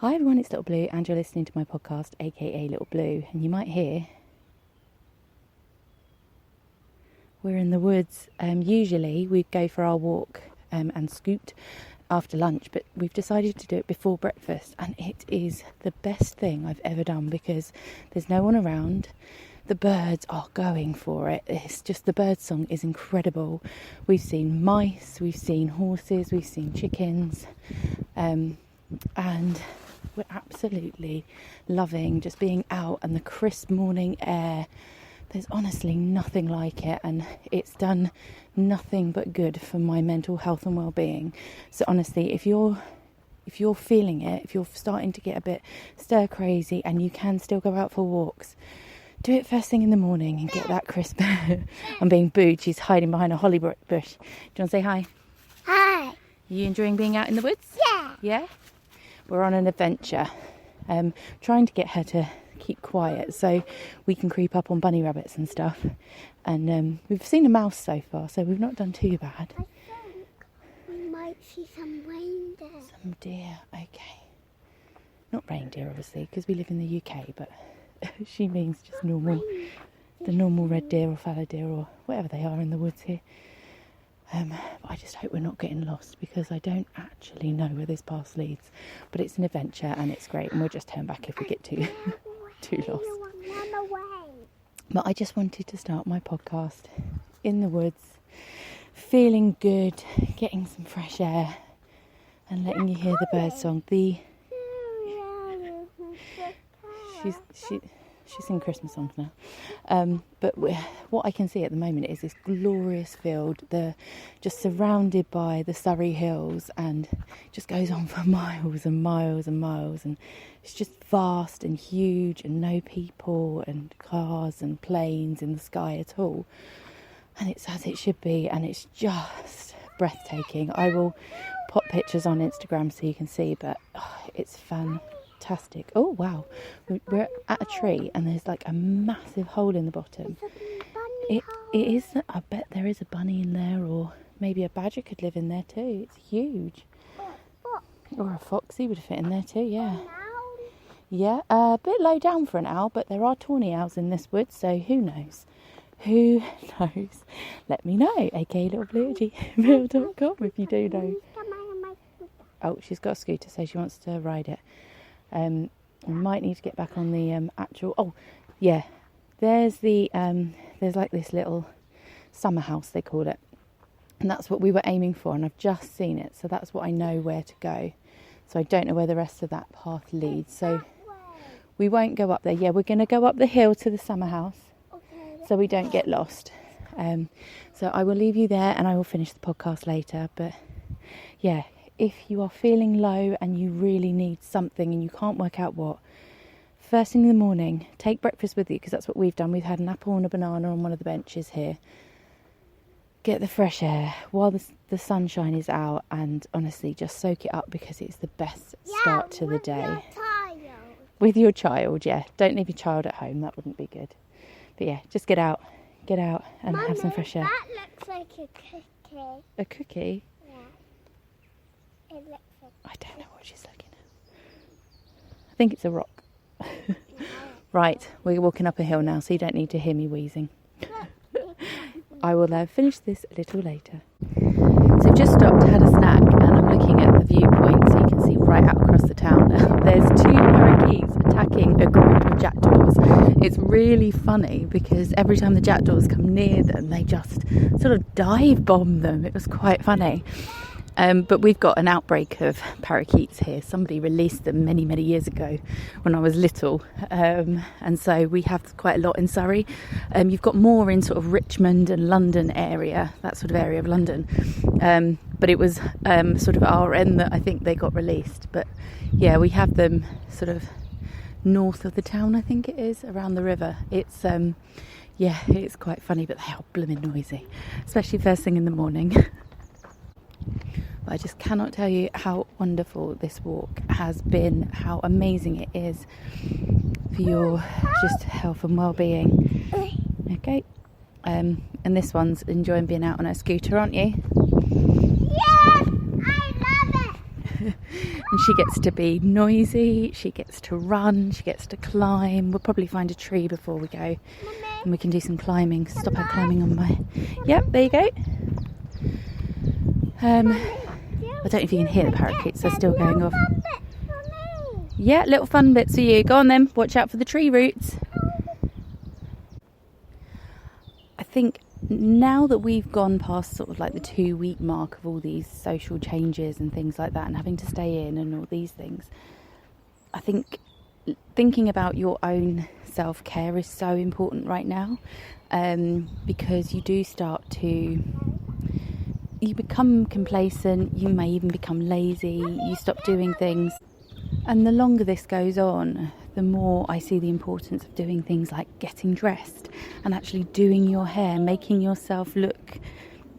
Hi everyone, it's Little Blue and you're listening to my podcast, aka Little Blue, and you might hear we're in the woods. Usually we go for our walk and scoot after lunch, but we've decided to do it before breakfast, and it is the best thing I've ever done because there's no one around. The birds are going for it. It's just, the bird song is incredible. We've seen mice, we've seen horses, we've seen chickens, and we're absolutely loving just being out and the crisp morning air. There's honestly nothing like it, and it's done nothing but good for my mental health and well-being. So honestly, if you're feeling it, if you're starting to get a bit stir crazy and you can still go out for walks, do it first thing in the morning and get that crisp air. I'm being booed. She's hiding behind a holly bush. Do you want to say hi? Hi. Are you enjoying being out in the woods? Yeah. Yeah? We're on an adventure, trying to get her to keep quiet so we can creep up on bunny rabbits and stuff. And we've seen a mouse so far, so we've not done too bad. I think we might see some reindeer. Some deer, okay. Not reindeer, obviously, because we live in the UK, but she means just normal, the normal red deer or fallow deer or whatever they are in the woods here. But I just hope we're not getting lost, because I don't actually know where this path leads. But it's an adventure and it's great, and we'll just turn back if we get too lost. But I just wanted to start my podcast in the woods, feeling good, getting some fresh air, and letting you hear the bird song. She's singing Christmas songs now. But what I can see at the moment is this glorious field, just surrounded by the Surrey Hills, and it just goes on for miles and miles and miles, and it's just vast and huge, and no people and cars and planes in the sky at all. And it's as it should be, and it's just breathtaking. I will pop pictures on Instagram so you can see, but it's fantastic. Oh wow, we're at a tree and there's like a massive hole in the bottom. It is, I bet there is a bunny in there, or maybe a badger could live in there too. It's huge. Or a foxy would fit in there too, yeah. Yeah, a bit low down for an owl, but there are tawny owls in this wood, so who knows? Who knows? Let me know, aka littlebluegmail.com if you do know. Oh, she's got a scooter, so she wants to ride it. We might need to get back on the actual. Oh, yeah. There's like this little summer house, they call it, and that's what we were aiming for. And I've just seen it, so that's what I know where to go. So I don't know where the rest of that path leads. So we won't go up there. Yeah, we're going to go up the hill to the summer house, so we don't get lost. So I will leave you there, and I will finish the podcast later. But yeah. If you are feeling low and you really need something and you can't work out what, first thing in the morning, take breakfast with you, because that's what we've done. We've had an apple and a banana on one of the benches here. Get the fresh air while the sunshine is out, and honestly just soak it up, because it's the best start to the day. With your child, yeah. Don't leave your child at home, that wouldn't be good. But yeah, just get out and have some fresh air. That looks like a cookie. A cookie? It looks like I don't know what she's looking at. I think it's a rock. Right, we're walking up a hill now, so you don't need to hear me wheezing. I will finish this a little later. So I've just stopped, had a snack, and I'm looking at the viewpoint so you can see right out across the town. There's 2 parakeets attacking a group of jackdaws. It's really funny because every time the jackdaws come near them, they just sort of dive bomb them. It was quite funny. But we've got an outbreak of parakeets here. Somebody released them many, many years ago when I was little. And so we have quite a lot in Surrey. You've got more in sort of Richmond and London area, that sort of area of London. But it was sort of our end that I think they got released. But yeah, we have them sort of north of the town, I think it is, around the river. It's, it's quite funny, but they are blooming noisy, especially first thing in the morning. I just cannot tell you how wonderful this walk has been, how amazing it is for your just health and well-being. Okay, and this one's enjoying being out on a scooter, aren't you? Yes, I love it. And she gets to be noisy, she gets to run, she gets to climb. We'll probably find a tree before we go and we can do some climbing. Stop her climbing on my... Yep, there you go. I don't know if you can hear the parakeets, they're still going off. Yeah, little fun bits for you. Go on then, watch out for the tree roots. I think now that we've gone past sort of like the 2-week mark of all these social changes and things like that and having to stay in and all these things, I think thinking about your own self-care is so important right now, because you do start to... You become complacent, you may even become lazy, you stop doing things. And the longer this goes on, the more I see the importance of doing things like getting dressed and actually doing your hair, making yourself look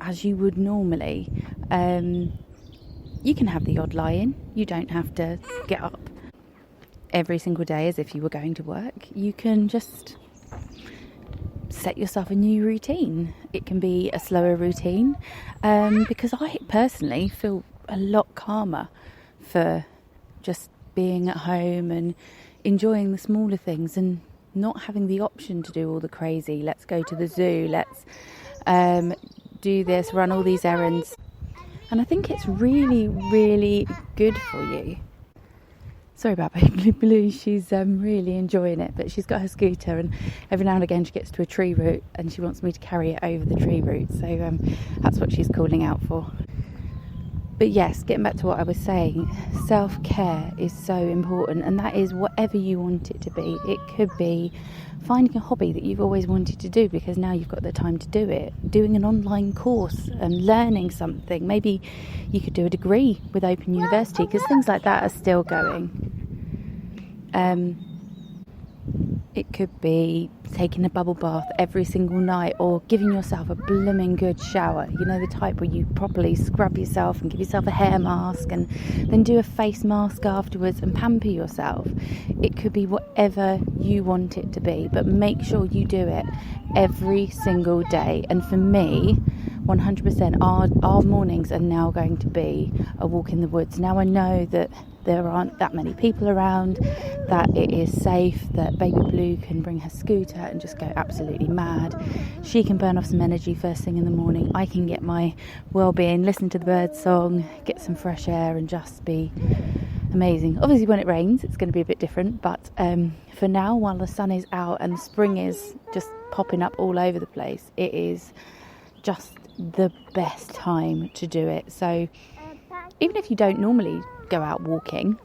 as you would normally. You can have the odd lie-in. You don't have to get up every single day as if you were going to work. You can just set yourself a new routine. It can be a slower routine, because I personally feel a lot calmer for just being at home and enjoying the smaller things and not having the option to do all the crazy, let's go to the zoo, let's do this, run all these errands. And I think it's really, really good for you. Sorry about Baby Blue, she's really enjoying it, but she's got her scooter and every now and again she gets to a tree root and she wants me to carry it over the tree root, so that's what she's calling out for. But yes, getting back to what I was saying, self-care is so important, and that is whatever you want it to be. It could be finding a hobby that you've always wanted to do because now you've got the time to do it, doing an online course and learning something. Maybe you could do a degree with Open University because things like that are still going. It could be taking a bubble bath every single night or giving yourself a blooming good shower. You know, the type where you properly scrub yourself and give yourself a hair mask and then do a face mask afterwards and pamper yourself. It could be whatever you want it to be, but make sure you do it every single day. And for me, 100% our mornings are now going to be a walk in the woods. Now I know that there aren't that many people around, that it is safe, that Baby Blue can bring her scooter and just go absolutely mad. She can burn off some energy first thing in the morning. I can get my well-being, listen to the bird song, get some fresh air and just be amazing. Obviously when it rains it's going to be a bit different, but for now, while the sun is out and spring is just popping up all over the place, it is just the best time to do it. So even if you don't normally go out walking,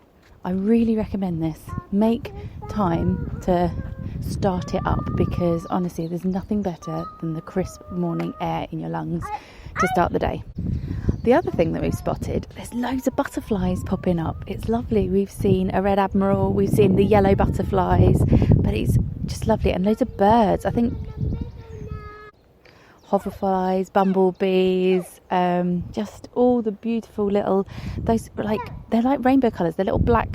I really recommend this. Make time to start it up, because honestly there's nothing better than the crisp morning air in your lungs to start the day. The other thing that we've spotted, there's loads of butterflies popping up. It's lovely. We've seen a red admiral, we've seen the yellow butterflies, but it's just lovely. And loads of birds, I think hoverflies, bumblebees, just all the beautiful little, they're like rainbow colours, they're little black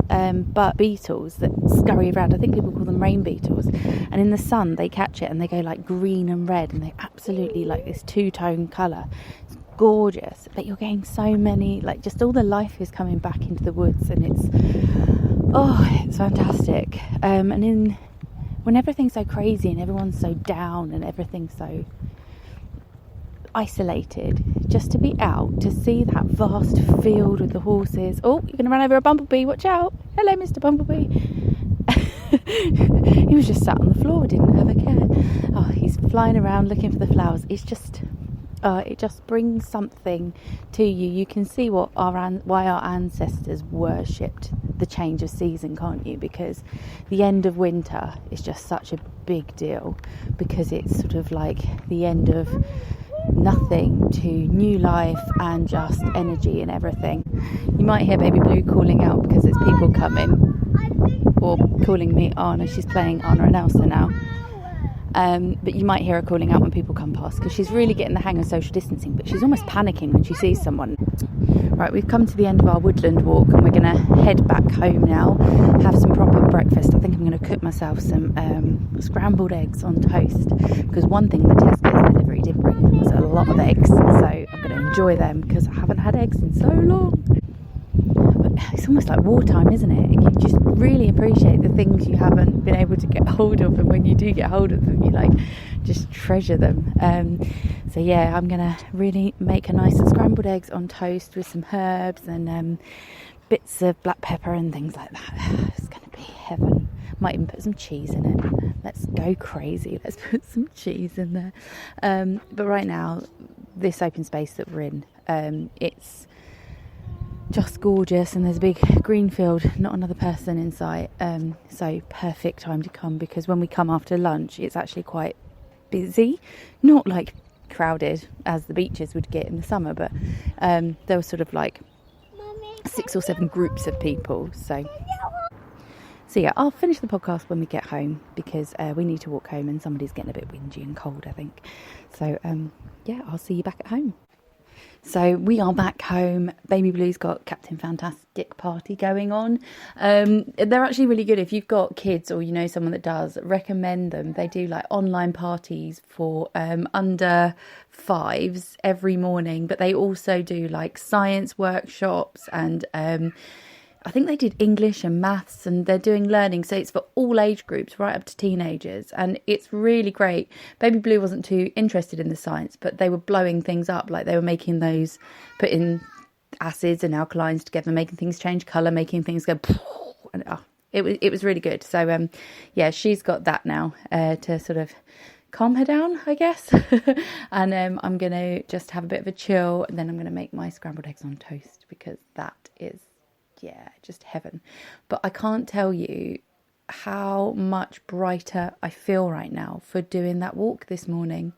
but beetles that scurry around. I think people call them rain beetles, and in the sun they catch it and they go like green and red and they're absolutely like this two-tone colour. It's gorgeous, but you're getting so many, like just all the life is coming back into the woods, and it's fantastic. And when everything's so crazy and everyone's so down and everything's so isolated, just to be out, to see that vast field with the horses. Oh, you're going to run over a bumblebee, watch out. Hello, Mr. Bumblebee. He was just sat on the floor, didn't have a care. Oh, he's flying around looking for the flowers. It's just, it just brings something to you. You can see why our ancestors worshipped the change of season, can't you? Because the end of winter is just such a big deal, because it's sort of like the end of nothing to new life and just energy and everything. You might hear Baby Blue calling out because it's people coming, or calling me Anna. She's playing Anna and Elsa now. But you might hear her calling out when people come past, because she's really getting the hang of social distancing, but she's almost panicking when she sees someone. Right, we've come to the end of our woodland walk and we're going to head back home now, have some proper breakfast. I think I'm going to cook myself some scrambled eggs on toast, because one thing the Tesco's delivery did bring was a lot of eggs, so I'm going to enjoy them because I haven't had eggs in so long. But it's almost like wartime, isn't it? You just really appreciate the things you haven't been able to get hold of, and when you do get hold of them, you like just treasure them. So yeah, I'm gonna really make a nice scrambled eggs on toast with some herbs and bits of black pepper and things like that. It's gonna be heaven. Might even put some cheese in it. Let's go crazy. Let's put some cheese in there. But right now, this open space that we're in, it's just gorgeous, and there's a big green field, not another person in sight. So perfect time to come, because when we come after lunch, it's actually quite busy. Not like crowded as the beaches would get in the summer, but there were sort of like 6 or 7 groups of people. So yeah, I'll finish the podcast when we get home, because we need to walk home and somebody's getting a bit whingy and cold, I think. So yeah, I'll see you back at home. So we are back home. Baby Blue's got Captain Fantastic party going on. They're actually really good. If you've got kids or you know someone that does, recommend them. They do like online parties for under 5s every morning, but they also do like science workshops, and I think they did English and maths, and they're doing learning. So it's for all age groups, right up to teenagers. And it's really great. Baby Blue wasn't too interested in the science, but they were blowing things up. Like they were making those, putting acids and alkalines together, making things change colour, making things go... And, it was really good. So, yeah, she's got that now to sort of calm her down, I guess. And I'm going to just have a bit of a chill. And then I'm going to make my scrambled eggs on toast, because that is... yeah, just heaven. But I can't tell you how much brighter I feel right now for doing that walk this morning.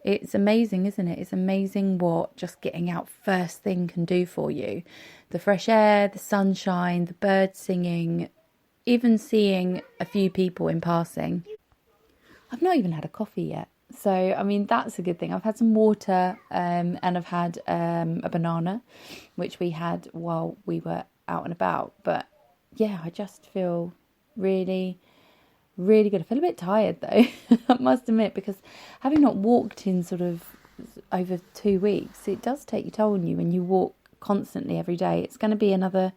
It's amazing, isn't it? It's amazing what just getting out first thing can do for you. The fresh air, the sunshine, the birds singing, even seeing a few people in passing. I've not even had a coffee yet. So, I mean, that's a good thing. I've had some water and I've had a banana, which we had while we were out and about. But yeah, I just feel really, really good. I feel a bit tired though, I must admit, because having not walked in sort of over 2 weeks, it does take your toll on you when you walk constantly every day. It's going to be another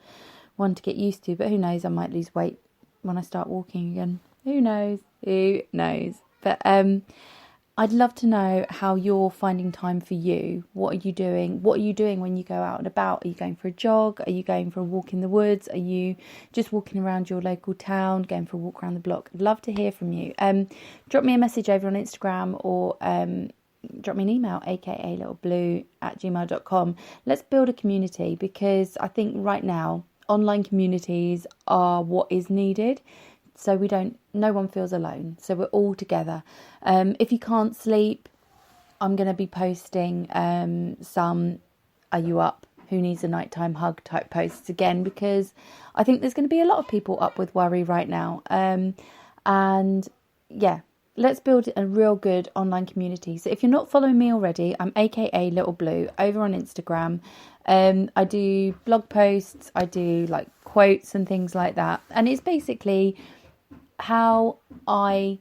one to get used to, but who knows, I might lose weight when I start walking again. Who knows? But I'd love to know how you're finding time for you. What are you doing? What are you doing when you go out and about? Are you going for a jog? Are you going for a walk in the woods? Are you just walking around your local town, going for a walk around the block? I'd love to hear from you. Drop me a message over on Instagram, or drop me an email, aka littleblue@gmail.com. Let's build a community, because I think right now online communities are what is needed. So no one feels alone. So we're all together. If you can't sleep, I'm going to be posting some "Are you up? Who needs a nighttime hug?" type posts again, because I think there's going to be a lot of people up with worry right now. And yeah, let's build a real good online community. So if you're not following me already, I'm aka Little Blue over on Instagram. I do blog posts, I do like quotes and things like that. And it's basically how I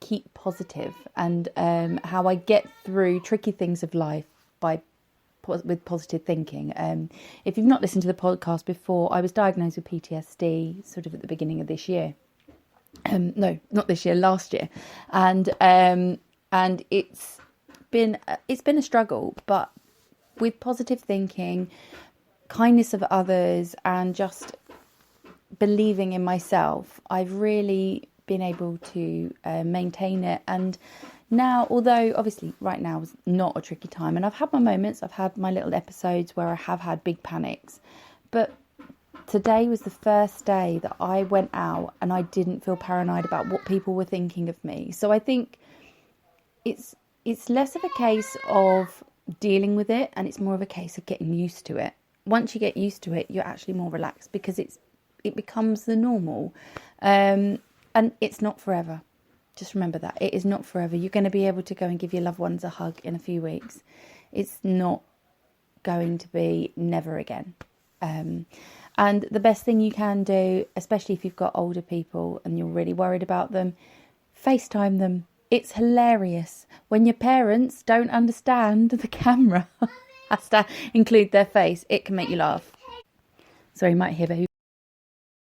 keep positive, and how I get through tricky things of life with positive thinking. If you've not listened to the podcast before, I was diagnosed with PTSD sort of at the beginning of this year. No, not this year, last year, and it's been a struggle, but with positive thinking, kindness of others, and just believing in myself, I've really been able to maintain it. And now, although obviously right now is not a tricky time, and I've had my moments, I've had my little episodes where I have had big panics, but today was the first day that I went out and I didn't feel paranoid about what people were thinking of me. So I think it's less of a case of dealing with it, and it's more of a case of getting used to it. Once you get used to it, you're actually more relaxed, because it becomes the normal. And it's not forever. Just remember that. It is not forever. You're going to be able to go and give your loved ones a hug in a few weeks. It's not going to be never again. And the best thing you can do, especially if you've got older people and you're really worried about them, FaceTime them. It's hilarious when your parents don't understand the camera. Has to include their face. It can make you laugh. Sorry, you might hear baby.